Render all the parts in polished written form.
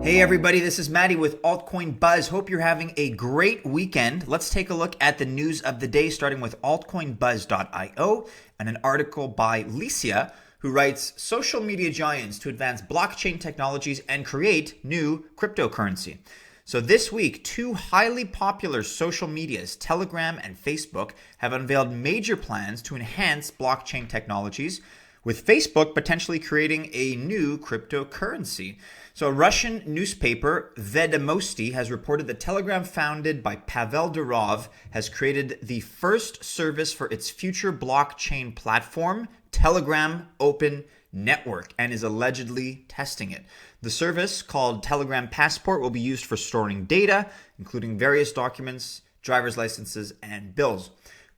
Hey everybody, this is Maddie with AltCoin Buzz. Hope you're having a great weekend. Let's take a look at the news of the day, starting with altcoinbuzz.io and an article by Licia, who writes, social media giants to advance blockchain technologies and create new cryptocurrency. So this week, two highly popular social medias, Telegram and Facebook, have unveiled major plans to enhance blockchain technologies, with Facebook potentially creating a new cryptocurrency. So a Russian newspaper, Vedomosti, has reported that Telegram, founded by Pavel Durov, has created the first service for its future blockchain platform, Telegram Open Network, and is allegedly testing it. The service, called Telegram Passport, will be used for storing data, including various documents, driver's licenses, and bills.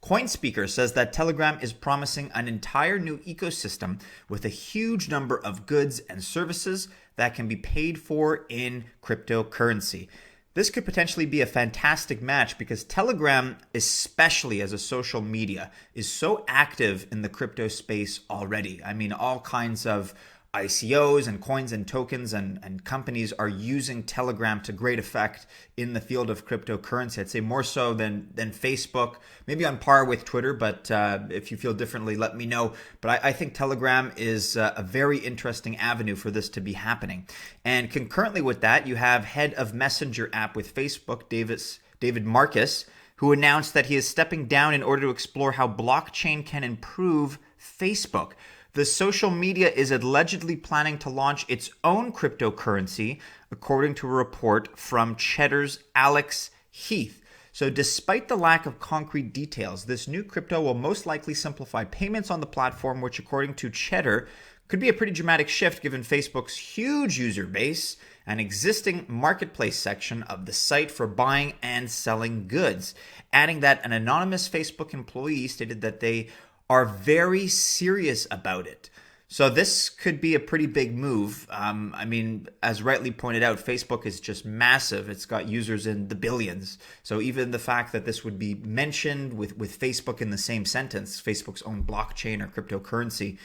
CoinSpeaker says that Telegram is promising an entire new ecosystem with a huge number of goods and services that can be paid for in cryptocurrency. This could potentially be a fantastic match because Telegram, especially as a social media, is so active in the crypto space already. I mean, all kinds of ICOs and coins and tokens and companies are using Telegram to great effect in the field of cryptocurrency. I'd say more so than Facebook, maybe on par with Twitter, but if you feel differently, let me know. But I think Telegram is a very interesting avenue for this to be happening. And concurrently with that, you have head of Messenger app with Facebook, David Marcus, who announced that he is stepping down in order to explore how blockchain can improve Facebook. The social media is allegedly planning to launch its own cryptocurrency, according to a report from Cheddar's Alex Heath. So despite the lack of concrete details, this new crypto will most likely simplify payments on the platform, which according to Cheddar could be a pretty dramatic shift given Facebook's huge user base and existing marketplace section of the site for buying and selling goods. Adding that an anonymous Facebook employee stated that they are very serious about it. So this could be a pretty big move. I mean, as rightly pointed out, Facebook is just massive. It's got users in the billions. So even the fact that this would be mentioned with Facebook in the same sentence, Facebook's own blockchain or cryptocurrency,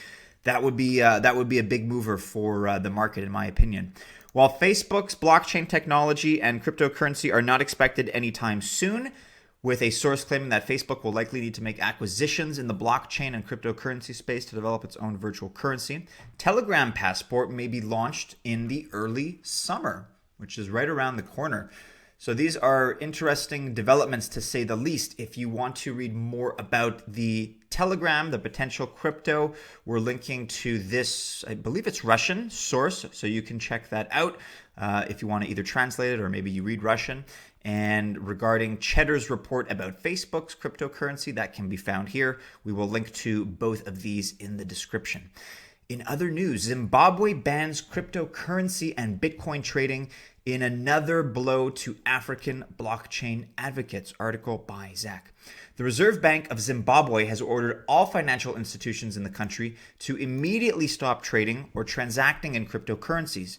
that would be a big mover for the market, in my opinion. While Facebook's blockchain technology and cryptocurrency are not expected anytime soon, with a source claiming that Facebook will likely need to make acquisitions in the blockchain and cryptocurrency space to develop its own virtual currency, Telegram Passport may be launched in the early summer, which is right around the corner. So these are interesting developments, to say the least. If you want to read more about the Telegram, the potential crypto, we're linking to this, I believe it's Russian source, so you can check that out if you want to either translate it or maybe you read Russian. And regarding Cheddar's report about Facebook's cryptocurrency, that can be found here. We will link to both of these in the description. In other news, Zimbabwe bans cryptocurrency and Bitcoin trading in another blow to African blockchain advocates. Article by Zach. The Reserve Bank of Zimbabwe has ordered all financial institutions in the country to immediately stop trading or transacting in cryptocurrencies.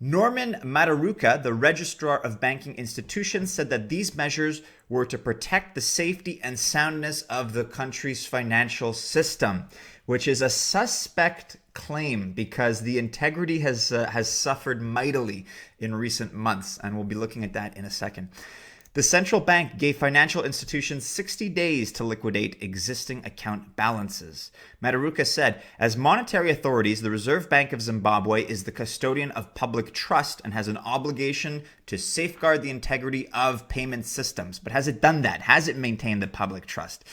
Norman Mataruka, the registrar of banking institutions, said that these measures were to protect the safety and soundness of the country's financial system, which is a suspect claim because the integrity has suffered mightily in recent months, and we'll be looking at that in a second. The central bank gave financial institutions 60 days to liquidate existing account balances. Mataruka said, as monetary authorities, the Reserve Bank of Zimbabwe is the custodian of public trust and has an obligation to safeguard the integrity of payment systems. But has it done that? Has it maintained the public trust?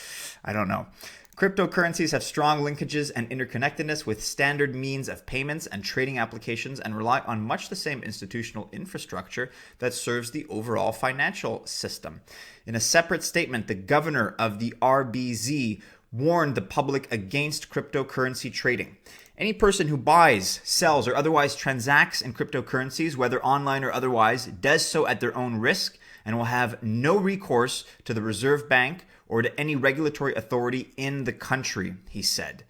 I don't know. Cryptocurrencies have strong linkages and interconnectedness with standard means of payments and trading applications and rely on much the same institutional infrastructure that serves the overall financial system. In a separate statement, the governor of the RBZ warned the public against cryptocurrency trading. Any person who buys, sells, or otherwise transacts in cryptocurrencies, whether online or otherwise, does so at their own risk and will have no recourse to the Reserve Bank or to any regulatory authority in the country, he said.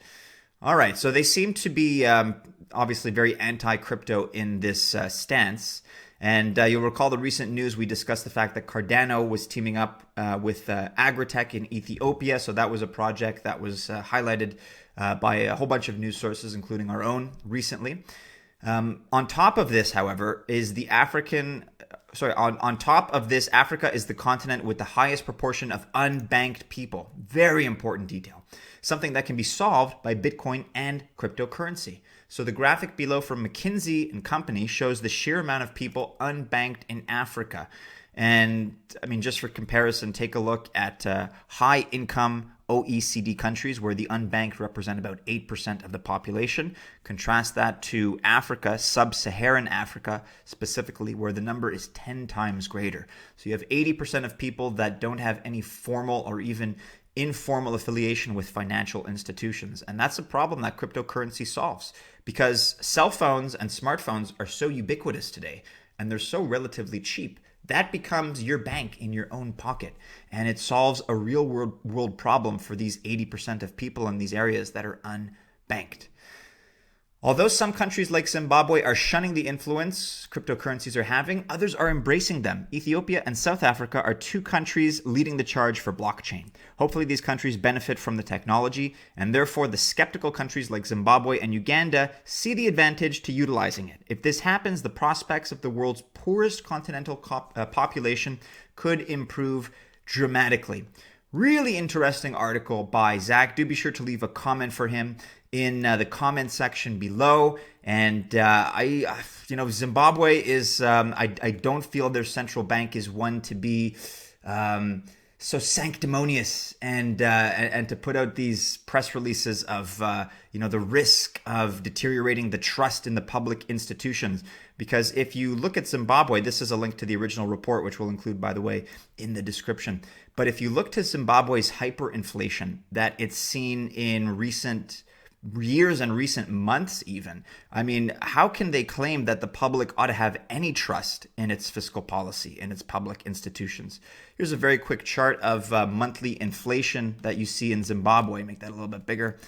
All right, so they seem to be obviously very anti-crypto in this stance. And you'll recall the recent news, we discussed the fact that Cardano was teaming up with Agritech in Ethiopia. So that was a project that was highlighted by a whole bunch of news sources, including our own recently. On top of this, however, is the on top of this, Africa is the continent with the highest proportion of unbanked people. Very important detail. Something that can be solved by Bitcoin and cryptocurrency. So the graphic below from McKinsey and Company shows the sheer amount of people unbanked in Africa. And I mean, just for comparison, take a look at high income OECD countries where the unbanked represent about 8% of the population. Contrast that to Africa, sub-Saharan Africa specifically, where the number is 10 times greater. So you have 80% of people that don't have any formal or even informal affiliation with financial institutions. And that's a problem that cryptocurrency solves because cell phones and smartphones are so ubiquitous today and they're so relatively cheap. That becomes your bank in your own pocket. And it solves a real world problem for these 80% of people in these areas that are unbanked. Although some countries like Zimbabwe are shunning the influence cryptocurrencies are having, others are embracing them. Ethiopia and South Africa are two countries leading the charge for blockchain. Hopefully these countries benefit from the technology, and therefore the skeptical countries like Zimbabwe and Uganda see the advantage to utilizing it. If this happens, the prospects of the world's poorest continental population could improve dramatically. Really interesting article by Zach. Do be sure to leave a comment for him in the comment section below. And Zimbabwe is, I don't feel their central bank is one to be so sanctimonious and to put out these press releases of the risk of deteriorating the trust in the public institutions. Because if you look at Zimbabwe, this is a link to the original report, which we'll include, by the way, in the description. But if you look to Zimbabwe's hyperinflation that it's seen in recent years and recent months even, I mean, how can they claim that the public ought to have any trust in its fiscal policy, in its public institutions? Here's a very quick chart of monthly inflation that you see in Zimbabwe. Make that a little bit bigger.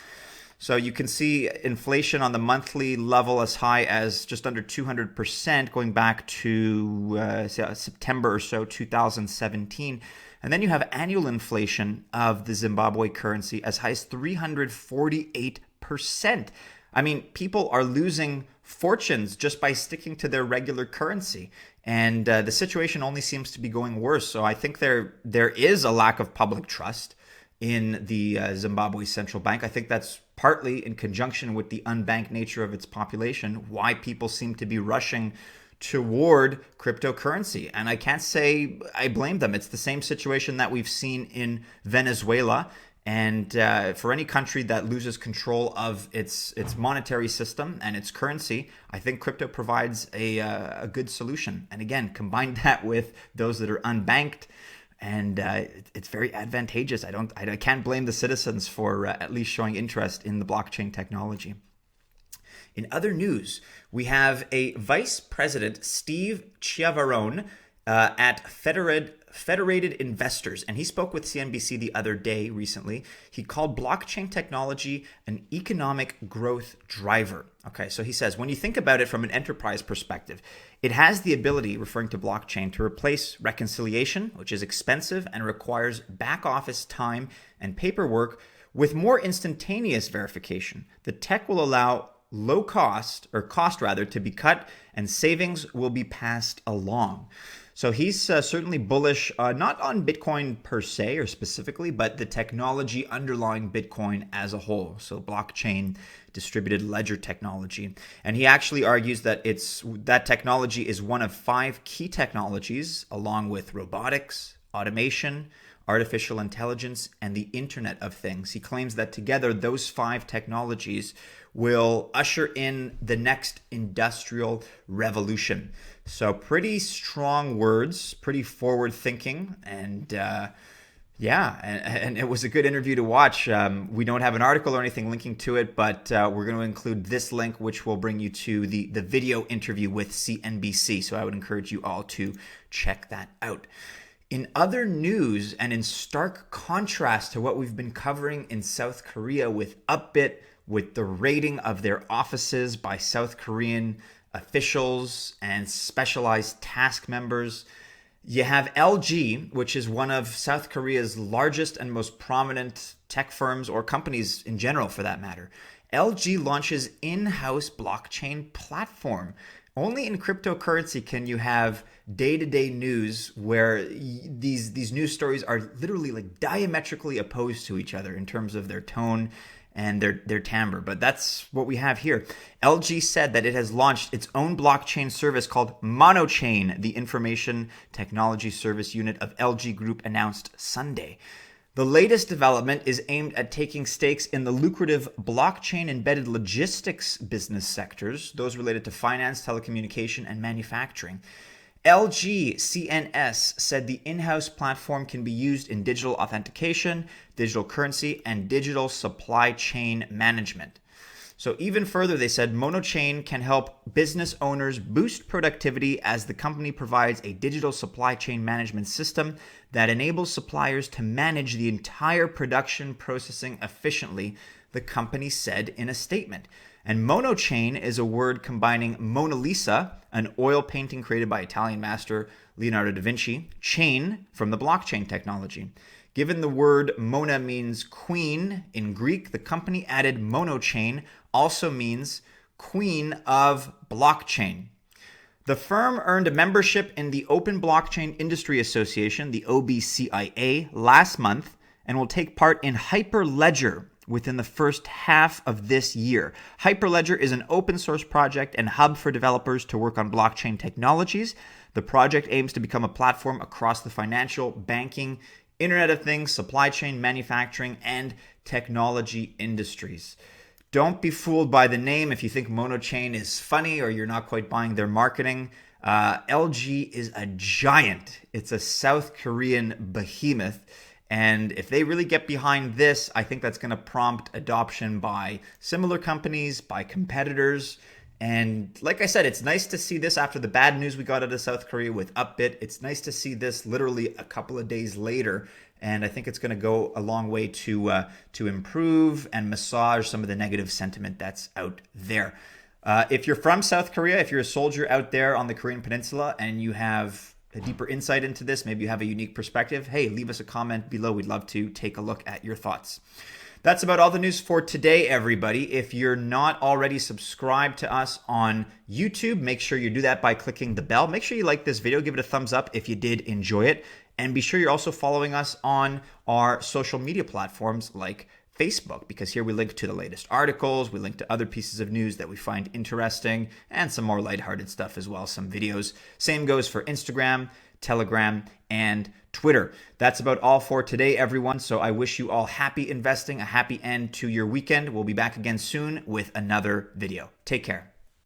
So you can see inflation on the monthly level as high as just under 200% going back to September or so, 2017. And then you have annual inflation of the Zimbabwe currency as high as 348%. I mean, people are losing fortunes just by sticking to their regular currency. And the situation only seems to be going worse. So I think there is a lack of public trust in the Zimbabwe central bank. I think that's partly in conjunction with the unbanked nature of its population, why people seem to be rushing toward cryptocurrency. And I can't say I blame them. It's the same situation that we've seen in Venezuela. And for any country that loses control of its monetary system and its currency, I think crypto provides a good solution. And again, combine that with those that are unbanked, and it's very advantageous. I can't blame the citizens for at least showing interest in the blockchain technology. In other news, we have a Vice President, Steve Chiavarone, at Federated Investors, and he spoke with CNBC the other day recently. He called blockchain technology an economic growth driver. Okay, so he says, when you think about it from an enterprise perspective, it has the ability, referring to blockchain, to replace reconciliation, which is expensive and requires back office time and paperwork, with more instantaneous verification. The tech will allow cost to be cut, and savings will be passed along. So he's certainly bullish, not on Bitcoin per se or specifically, but the technology underlying Bitcoin as a whole. So blockchain, distributed ledger technology. And he actually argues that that technology is one of 5 key technologies, along with robotics, automation, artificial intelligence, and the Internet of Things. He claims that together, those 5 technologies will usher in the next industrial revolution. So pretty strong words, pretty forward thinking, and and it was a good interview to watch. We don't have an article or anything linking to it, but we're going to include this link, which will bring you to the video interview with CNBC. So I would encourage you all to check that out. In other news, and in stark contrast to what we've been covering in South Korea with Upbit, with the raiding of their offices by South Korean officials and specialized task members, you have LG, which is one of South Korea's largest and most prominent tech firms, or companies in general for that matter. LG launches in-house blockchain platform. Only in cryptocurrency can you have day-to-day news where these news stories are literally like diametrically opposed to each other in terms of their tone and their timbre. But that's what we have here. LG said that it has launched its own blockchain service called Monochain, the information technology service unit of LG Group announced Sunday. The latest development is aimed at taking stakes in the lucrative blockchain-embedded logistics business sectors, those related to finance, telecommunication, and manufacturing. LG CNS said the in-house platform can be used in digital authentication, digital currency, and digital supply chain management. So even further, they said Monochain can help business owners boost productivity as the company provides a digital supply chain management system that enables suppliers to manage the entire production processing efficiently, the company said in a statement. And Monochain is a word combining Mona Lisa, an oil painting created by Italian master Leonardo da Vinci, chain from the blockchain technology. Given the word Mona means queen in Greek, the company added Monochain also means queen of blockchain. The firm earned a membership in the Open Blockchain Industry Association, the OBCIA, last month and will take part in Hyperledger within the first half of this year. Hyperledger is an open source project and hub for developers to work on blockchain technologies. The project aims to become a platform across the financial, banking, Internet of Things, supply chain, manufacturing, and technology industries. Don't be fooled by the name if you think Monochain is funny or you're not quite buying their marketing. LG is a giant. It's a South Korean behemoth. And if they really get behind this, I think that's going to prompt adoption by similar companies, by competitors. And like I said, it's nice to see this after the bad news we got out of South Korea with Upbit. It's nice to see this literally a couple of days later. And I think it's going to go a long way to improve and massage some of the negative sentiment that's out there. If you're from South Korea, if you're a soldier out there on the Korean Peninsula and you have a deeper insight into this, maybe you have a unique perspective, hey, leave us a comment below. We'd love to take a look at your thoughts. That's about all the news for today, everybody. If you're not already subscribed to us on YouTube, make sure you do that by clicking the bell. Make sure you like this video, give it a thumbs up if you did enjoy it. And be sure you're also following us on our social media platforms like Facebook, because here we link to the latest articles, we link to other pieces of news that we find interesting, and some more lighthearted stuff as well, some videos. Same goes for Instagram, Telegram, and Twitter. That's about all for today, everyone. So I wish you all happy investing, a happy end to your weekend. We'll be back again soon with another video. Take care.